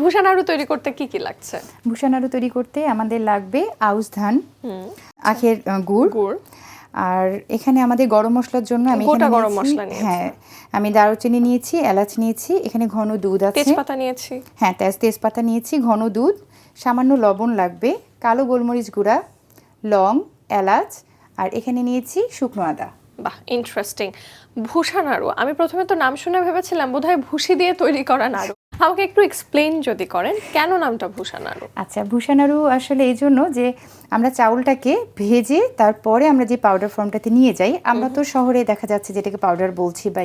ভুষা নাড়ু তৈরি করতে কি কি লাগছে? ভুষা নাড়ু তৈরি করতে আমাদের লাগবে আউশ ধান, আখের গুড়, আর এখানে আমাদের গরম মশলার জন্য আমি গোটা এখানে গরম নিয়েছি, মশলা নিয়েছি। হ্যাঁ আমি দারুচিনি নিয়েছি, এলাচ নিয়েছি, এখানে ঘন দুধ আছে, তেজপাতা নিয়েছি, হ্যাঁ তেজপাতা নিয়েছি, ঘন দুধ, সামান্য লবণ লাগবে, কালো গোলমরিচ গুঁড়া, লং, এলাচ, আর এখানে নিয়েছি শুকনো আদা। বাহ, ইন্টারেস্টিং। ভুষা নাড়ু, আমি প্রথমে তো নাম শুনে ভেবেছিলাম বোধহয় ভুসি দিয়ে তৈরি করা নাড়ু। আমাকে একটু এক্সপ্লেইন যদি করেন কেন নামটা ভুষা নাড়ু? আচ্ছা, ভুষা নাড়ু আসলে এই জন্য যে আমরা চাউলটাকে ভেজে তারপরে আমরা যে পাউডার ফর্মটাতে নিয়ে যাই, আমরা তো শহরে দেখা যাচ্ছে যেটাকে পাউডার বলছি বা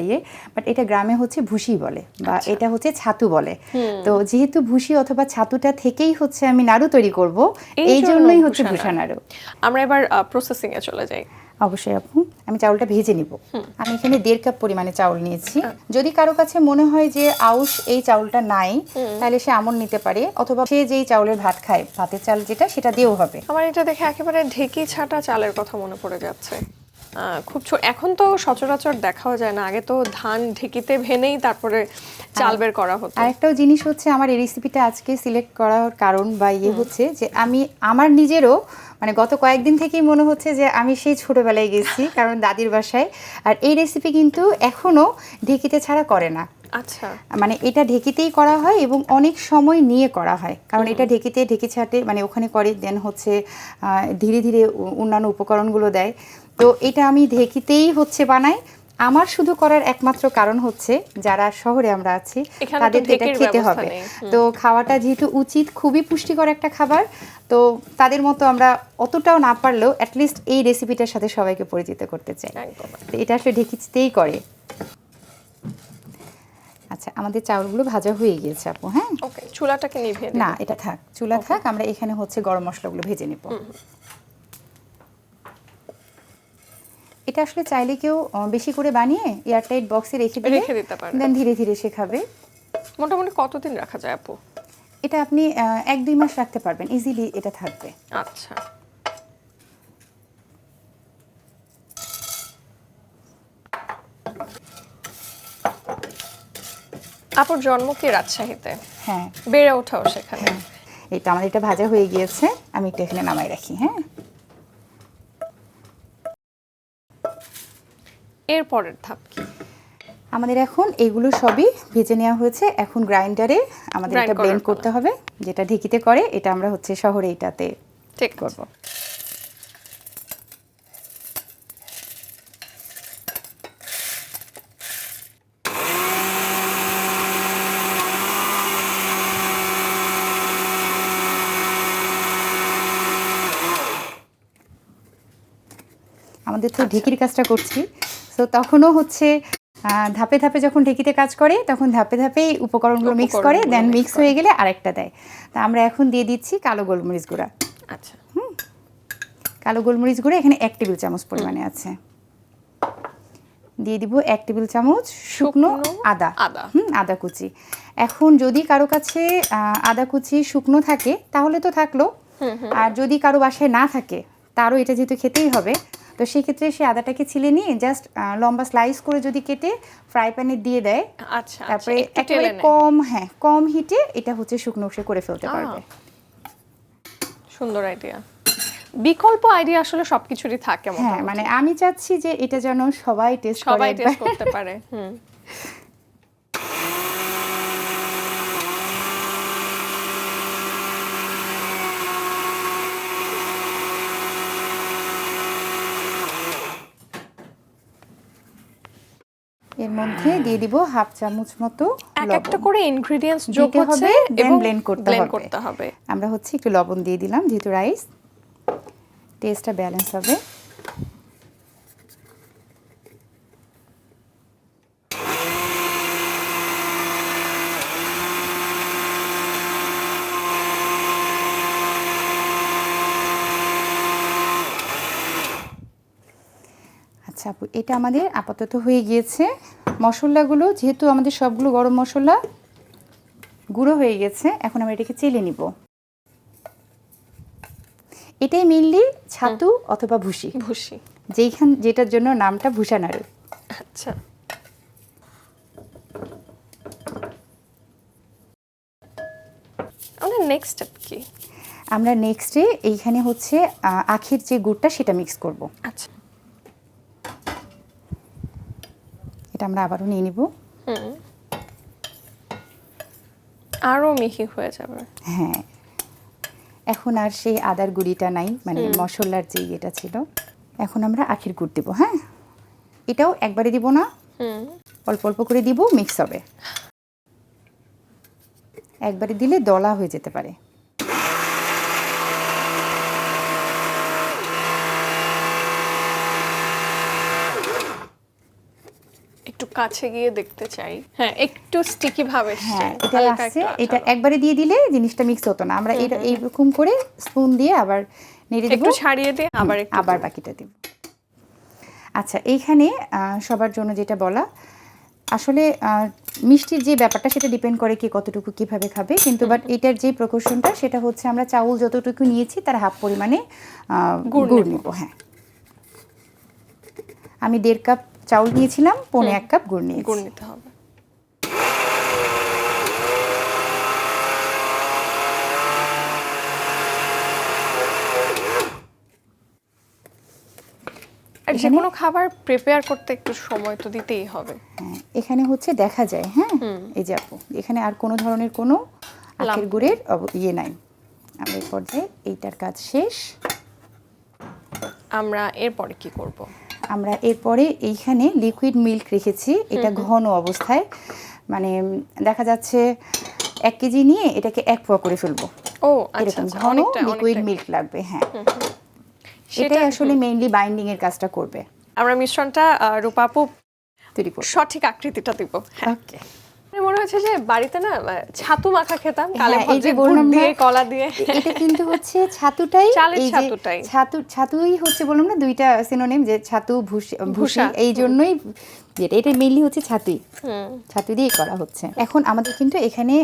বাট এটা গ্রামে হচ্ছে ভুসি বলে বা এটা হচ্ছে ছাতু বলে। তো যেহেতু ভুসি অথবা ছাতুটা থেকেই হচ্ছে আমি নাড়ু তৈরি করব, এই জন্যই হচ্ছে ভুষা নাড়ু। আমরা এবার প্রসেসিং এ চলে যাই। অবশ্যই আপু, আমি চাউলটা ভেজে নিব। আমি এখানে 1.5 কাপ পরিমাণে চাউল নিয়েছি। যদি কারো কাছে মনে হয় যে আউশ এই চাউলটা নাই, তাহলে সে আমন নিতে পারে, অথবা সে যেই চাউলের ভাত খায়, ভাতের চাল যেটা, সেটা দিয়েও হবে। আমার এটা দেখে একেবারে ঢেকি ছাটা চালের কথা মনে পড়ে যাচ্ছে। খুব এখন তো সচরাচর দেখাও যায় না, আগে তো ধান ঢেকিতে ভেনেই তারপরে চাল বের করা হতো। আরেকটাও জিনিস হচ্ছে, আমার এই রেসিপিটা আজকে সিলেক্ট করার কারণ বা হচ্ছে যে আমি আমার নিজেরও মানে গত কয়েকদিন থেকেই মনে হচ্ছে যে আমি সেই ছোটবেলায় গেছি, কারণ দাদির বাসায়। আর এই রেসিপি কিন্তু এখনো ঢেকিতে ছাড়া করে না। আচ্ছা, মানে এটা ঢেকিতেই করা হয় এবং অনেক সময় নিয়ে করা হয়, কারণ এটা ঢেকি ছাটে মানে ওখানে করে, দেন হচ্ছে ধীরে ধীরে অন্যান্য উপকরণগুলো দেয়। তো এটা আমি ঢেকিতেই হচ্ছে বানাই। আমার শুধু করার একমাত্র কারণ হচ্ছে যারা শহরে আমরা আছি তাদের এটা খেতে হবে, তো খাওয়াটা যেহেতু উচিত, খুবই পুষ্টিকর একটা খাবার, তো তাদের মতো আমরা অতটাও না পারলেও অ্যাটলিস্ট এই রেসিপিটার সাথে সবাইকে পরিচিত করতে চাই। তো এটা আসলে ঢেকিতেই করে। আচ্ছা, আমাদের চাউলগুলো ভাজা হয়ে গিয়েছে আপু। হ্যাঁ, ওকে, চুলাটাকে নিভিয়ে দিই? না, এটা থাক, চুলা থাক, আমরা এখানে হচ্ছে গরম মশলাগুলো ভেজে নেব। এটা আসলে চাইলে কেউ বেশি করে বানিয়ে এয়ারটাইট বক্সে রেখে দিতে পারে, দেন ধীরে ধীরে সে খাবে। মোটামুটি কতদিন রাখা যায় আপু? এটা আপনি 1-2 মাস রাখতে পারবেন, ইজিলি এটা থাকবে। আচ্ছা, আপুর জন্ম কি রাজশাহীতে? হ্যাঁ, বেড়ে ওঠাও সেখানে? এই তো আমার এটা ভাজা হয়ে গিয়েছে, আমি একটু এখানে নামাই রাখি। হ্যাঁ, এর পরের ধাপ কি? আমাদের এখন এগুলো সবই ভেজে নেওয়া হয়েছে, এখন গ্রাইন্ডারে আমাদের এটা ব্লেন্ড করতে হবে। যেটা ঢেকিতে করে, এটা আমরা হচ্ছে শহরে এটাতে ঠিক করব। আমাদের তো ঢেকির কাজটা করছি, তো তখনও হচ্ছে ধাপে ধাপে যখন ঢেকিতে কাজ করে তখন ধাপে ধাপেই উপকরণগুলো মিক্স করে, দেন মিক্স হয়ে গেলে আরেকটা দেয়। তা আমরা এখন দিয়ে দিচ্ছি কালো গোলমরিচ গুঁড়া। আচ্ছা, কালো গোলমরিচ গুঁড়া এখানে 1 টেবিল চামচ পরিমাণে আছে। দিয়ে দিব 1 টেবিল চামচ শুকনো আদা, আদা কুচি। এখন যদি কারো কাছে আদা কুচি শুকনো থাকে তাহলে তো থাকলো, আর যদি কারো বাসায় না থাকে, তারও এটা যেহেতু খেতেই হবে, তো সেক্ষেত্রে সে আদাটাকে ছিলে নিয়ে জাস্ট লম্বা স্লাইস করে যদি কেটে ফ্রাই প্যানে দিয়ে দেয়, আচ্ছা, তারপরে একেবারে কম হিটে এটা হচ্ছে শুকনো করে ফেলতে পারবে। সুন্দর আইডিয়া। বিকল্প আইডিয়া আসলে সবকিছুরই থাকে। হ্যাঁ, মানে আমি চাচ্ছি যে এটা যেন সবাই টেস্ট করতে পারে। এর মধ্যে দিয়ে দিব 1/2 চামচ মতো লবণ। একটা করে ইনগ্রেডিয়েন্টস যোগ হবে এবং ব্লেন্ড করতে হবে। আমরা হচ্ছে একটু লবণ দিয়ে দিলাম, যেহেতু রাইস, টেস্টটা ব্যালেন্স হবে। আচ্ছা আপু, এটা আমাদের আপাতত হয়ে গিয়েছে। মশলাগুলো যেহেতু আমাদের সবগুলো গরম মশলা গুঁড়ো হয়ে গেছে, এখন আমরা এটাকে চেলে নিব। এটাই মেইনলি ছাতু অথবা ভুসি, যেটার জন্য নামটা ভুষা নাড়ু। আচ্ছা, আমাদের নেক্সট স্টেপ কি? আমরা নেক্সটে এইখানে হচ্ছে আখের যে গুড়টা সেটা মিক্স করব। আচ্ছা, এটা আমরা আবারও নিয়ে নিব। আরো মিহি হয়ে যাবে। হ্যাঁ, এখন আর সেই আদার গুঁড়িটা নাই, মানে মশলার যে ইয়েটা ছিল। এখন আমরা আখের গুড় দিব। হ্যাঁ, এটাও একবারে দিব না, অল্প অল্প করে দিব, মিক্স হবে। একবারে দিলে দলা হয়ে যেতে পারে। একটু কাছে গিয়ে দেখতে চাই। হ্যাঁ, একটু স্টিকি ভাবে। হ্যাঁ, এটা আসছে। এটা একবারে দিয়ে দিলে জিনিসটা মিক্স হতো না। আমরা এটা এইরকম করে স্পুন দিয়ে আবার নেড়ে দিব, একটু ছাড়িয়ে দিয়ে আবার বাকিটা দিব। আচ্ছা, এইখানে সবার জন্য যেটা বলা, আসলে মিষ্টির যে ব্যাপারটা সেটা ডিপেন্ড করে কে কতটুকু কিভাবে খাবে, কিন্তু বাট এটার যে প্রকৌশলটা সেটা হচ্ছে আমরা চাউল যতটুকু নিয়েছি তার হাফ পরিমাণে গুড় নিব। হ্যাঁ, আমি 1.5 কাপ চাউল নিয়েছিলাম, 1.25 কাপ গুড় নিতে হবে। আর যে কোনো খাবার প্রিপেয়ার করতে একটু সময় তো দিতেই হবে। হ্যাঁ, এখানে হচ্ছে দেখা যায়। হ্যাঁ, এই যে আপু, এখানে আর কোনো ধরনের কোনো আখের গুড়ের ইয়ে নাই। আমরা এই পর্যায়ে এইটার কাজ শেষ। আমরা এরপরে কি করব? আমরা এরপরে এইখানে লিকুইড মিল্ক রেখেছি, এটা ঘন অবস্থায়, মানে দেখা যাচ্ছে 1 কেজি নিয়ে এটাকে 1 পোয়া করে ফেলবো। ও এরকম আচ্ছা, ঘন লিকুইড মিল্ক লাগবে। হ্যাঁ, সেটাই আসলে মেইনলি বাইন্ডিং এর কাজটা করবে। আমরা মিশ্রণটা রূপা আপু তৈরি করব, সঠিক আকৃতিটা দিব। ওকে। মনে হচ্ছে যে বাড়িতে না ছাতু মাখা খেতাম কালে এই যে ভদ্রে বললাম গুড় দিয়ে না, কলা দিয়ে। এটা কিন্তু হচ্ছে ছাতুটাই, চালের এই যে ছাতুটাই। ছাতুই হচ্ছে, বললাম না দুইটা সিনোনিম, যে ছাতু ভুসি, ভুসা। এই জন্যই এটা মেইনলি হচ্ছে ছাতু দিয়ে করা হচ্ছে। এখন আমাদের কিন্তু এখানে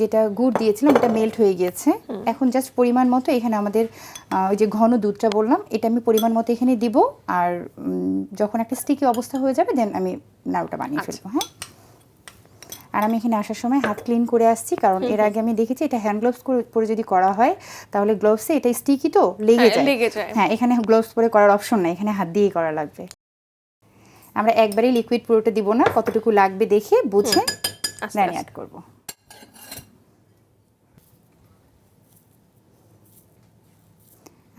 যেটা গুড় দিয়েছিলাম এটা মেল্ট হয়ে গিয়েছে। এখন জাস্ট পরিমাণ মতো এখানে আমাদের ওই যে ঘন দুধটা বললাম, এটা আমি পরিমাণ মতো এখানে দিব। আর যখন একটা স্টিকি অবস্থা হয়ে যাবে দেন আমি নাড়ুটা বানিয়ে ফেলবো। হ্যাঁ, আর আমি এখানে আসার সময় হাত ক্লিন করে আসছি, কারণ এর আগে আমি দেখেছি এটা হ্যান্ড গ্লোভস পরে যদি করা হয় তাহলে গ্লোভসে এটা স্টিকি তো লেগে যায়। হ্যাঁ, এখানে গ্লোভস পরে করার অপশন নাই, এখানে হাত দিয়েই করা লাগবে। আমরা একবারই লিকুইড পুরোটা দিব না, কতটুকু লাগবে দেখে বুঝে দেন অ্যাড করব।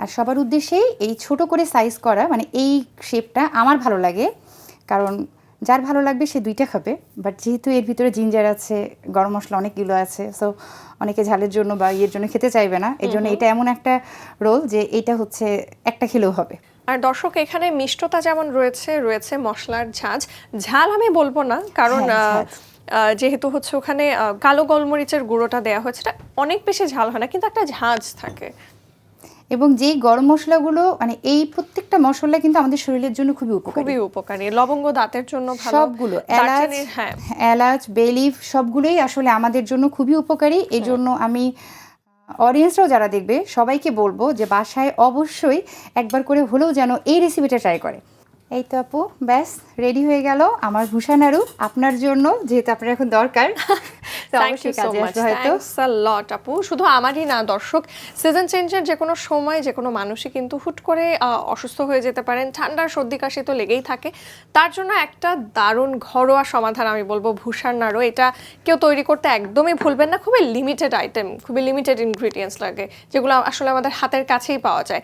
আর সবার উদ্দেশ্যেই এই ছোট করে সাইজ করা, মানে এই শেপটা আমার ভালো লাগে, কারণ যার ভালো লাগবে সে 2টা খাবে। বাট যেহেতু এর ভিতরে জিঞ্জার আছে, গরম মশলা অনেকগুলো আছে, সো অনেকে ঝালের জন্য বা ইয়ের জন্য খেতে চাইবে না, এর জন্য এটা এমন একটা রোল যে এটা হচ্ছে একটা খেলেও হবে। আর দর্শক, এখানে মিষ্টতা যেমন রয়েছে মশলার ঝাল আমি বলবো না, কারণ যেহেতু হচ্ছে ওখানে কালো গোলমরিচের গুঁড়োটা দেওয়া হয়েছে, এটা অনেক বেশি ঝাল হয় না, কিন্তু একটা ঝাঁঝ থাকে। এবং যেই গরম মশলাগুলো, মানে এই প্রত্যেকটা মশলা কিন্তু আমাদের শরীরের জন্য খুবই উপকারী। লবঙ্গ দাঁতের জন্য ভালো, সবগুলো, এলাচ, বে লিফ সবগুলোই আসলে আমাদের জন্য খুবই উপকারী। এই জন্য আমি অডিয়েন্সরাও যারা দেখবে সবাইকে বলবো যে বাসায় অবশ্যই একবার করে হলেও যেন এই রেসিপিটা ট্রাই করে। এই তো আপু, ব্যাস রেডি হয়ে গেল আমার ভুষা নাড়ু আপনার জন্য, যেহেতু আপনার এখন দরকার। Thank you so much, thanks a lot আপু। শুধু আমারই না দর্শক, সিজন চেঞ্জের যে কোনো সময় যে কোনো মানুষই কিন্তু হুট করে অসুস্থ হয়ে যেতে পারেন, ঠান্ডার সর্দি কাশি তো লেগেই থাকে। তার জন্য একটা দারুণ ঘরোয়া সমাধান আমি বলবো ভুষার নাড়ু। এটা কেউ তৈরি করতে একদমই ভুলবেন না, খুবই লিমিটেড আইটেম, খুবই লিমিটেড ইনগ্রিডিয়েন্টস লাগে, যেগুলো আসলে আমাদের হাতের কাছেই পাওয়া যায়।